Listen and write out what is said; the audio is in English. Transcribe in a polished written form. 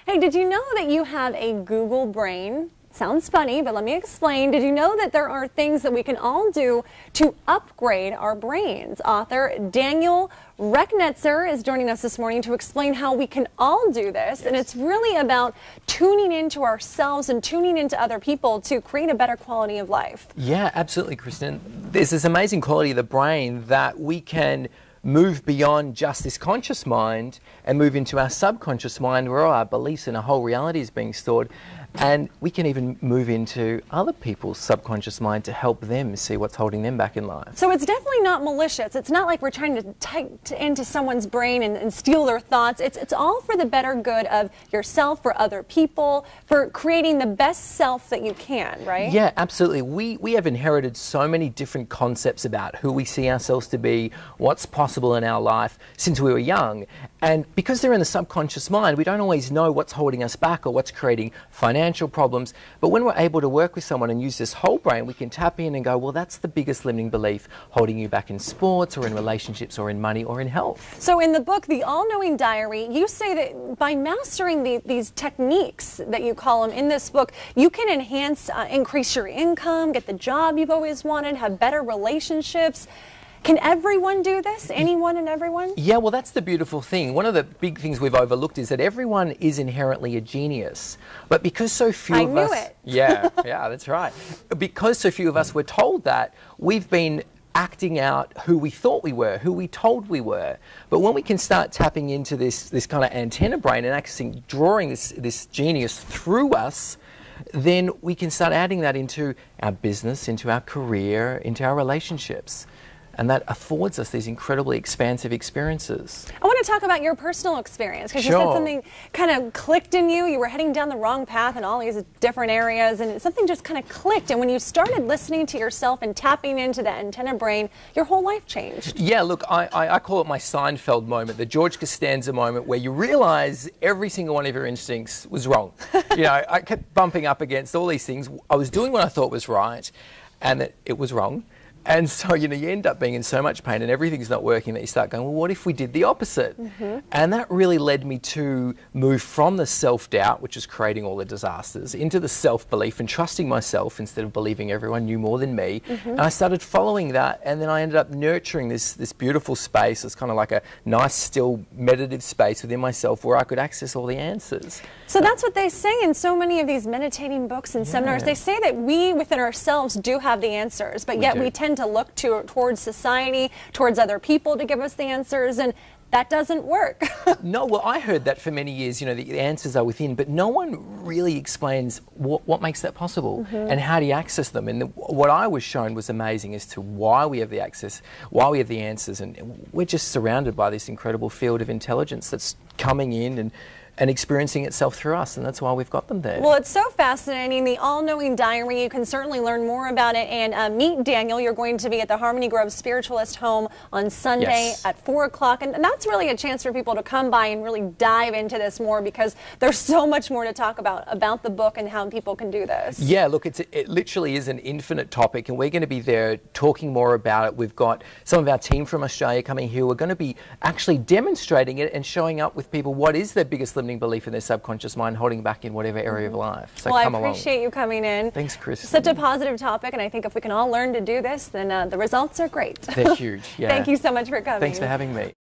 Hey, did you know that you have a Google brain? Sounds funny, but let me explain. Did you know that there are things that we can all do to upgrade our brains? Author Daniel Rechnitzer is joining us this morning to explain how we can all do this. Yes. And it's really about tuning into ourselves and tuning into other people to create a better quality of life. Yeah, absolutely, Kristen. There's this amazing quality of the brain that we can move beyond just this conscious mind and move into our subconscious mind where our beliefs and our whole reality is being stored. And we can even move into other people's subconscious mind to help them see what's holding them back in life. So it's definitely not malicious. It's not like we're trying to take into someone's brain and steal their thoughts. It's all for the better good of yourself, for other people, for creating the best self that you can, right? Yeah, absolutely. We have inherited so many different concepts about who we see ourselves to be, what's possible in our life since we were young. And because they're in the subconscious mind, we don't always know what's holding us back or what's creating financial problems. But when we're able to work with someone and use this whole brain, we can tap in and go, well, that's the biggest limiting belief holding you back in sports or in relationships or in money or in health. So in the book, The All-Knowing Diary, you say that by mastering these techniques that you call them in this book, you can enhance, increase your income, get the job you've always wanted, have better relationships. Can everyone do this? Anyone and everyone? Yeah, well, that's the beautiful thing. One of the big things we've overlooked is that everyone is inherently a genius. But because so few of us... I knew it. Yeah, that's right. Because so few of us were told that, we've been acting out who we thought we were, who we told we were. But when we can start tapping into this kind of antenna brain and actually drawing this genius through us, then we can start adding that into our business, into our career, into our relationships. And that affords us these incredibly expansive experiences. I want to talk about your personal experience, because Sure. you said something kind of clicked in you. You were heading down the wrong path in all these different areas, and something just kind of clicked. And when you started listening to yourself and tapping into that antenna brain, your whole life changed. Yeah, look, I call it my Seinfeld moment, the George Costanza moment, where you realize every single one of your instincts was wrong. You know, I kept bumping up against all these things. I was doing what I thought was right, and that it was wrong. And so, you know, you end up being in so much pain and everything's not working that you start going, well, what if we did the opposite? Mm-hmm. And that really led me to move from the self-doubt, which is creating all the disasters, into the self-belief and trusting myself instead of believing everyone knew more than me. Mm-hmm. And I started following that, and then I ended up nurturing this beautiful space. It's kind of like a nice, still, meditative space within myself where I could access all the answers. So that's what they say in so many of these meditating books and seminars. They say that we within ourselves do have the answers, but yet we tend to look towards society, towards other people to give us the answers, and that doesn't work. No, well, I heard that for many years, you know, the answers are within, but no one really explains what makes that possible and how do you access them. And what I was shown was amazing as to why we have the access, why we have the answers, and we're just surrounded by this incredible field of intelligence that's coming in and experiencing itself through us, and that's why we've got them there. Well, it's so fascinating, the All-Knowing Diary. You can certainly learn more about it and meet Daniel. You're going to be at the Harmony Grove Spiritualist Home on Sunday at 4 o'clock, and that's really a chance for people to come by and really dive into this more, because there's so much more to talk about the book and how people can do this. Yeah, look, it literally is an infinite topic, and we're going to be there talking more about it. We've got some of our team from Australia coming here. We're going to be actually demonstrating it and showing up with people what is their biggest limiting belief in their subconscious mind holding back in whatever area of life. So well, come I appreciate you coming in. Thanks, Chris. Such a positive topic, and I think if we can all learn to do this, then the results are great. They're huge. Yeah. Thank you so much for coming. Thanks for having me.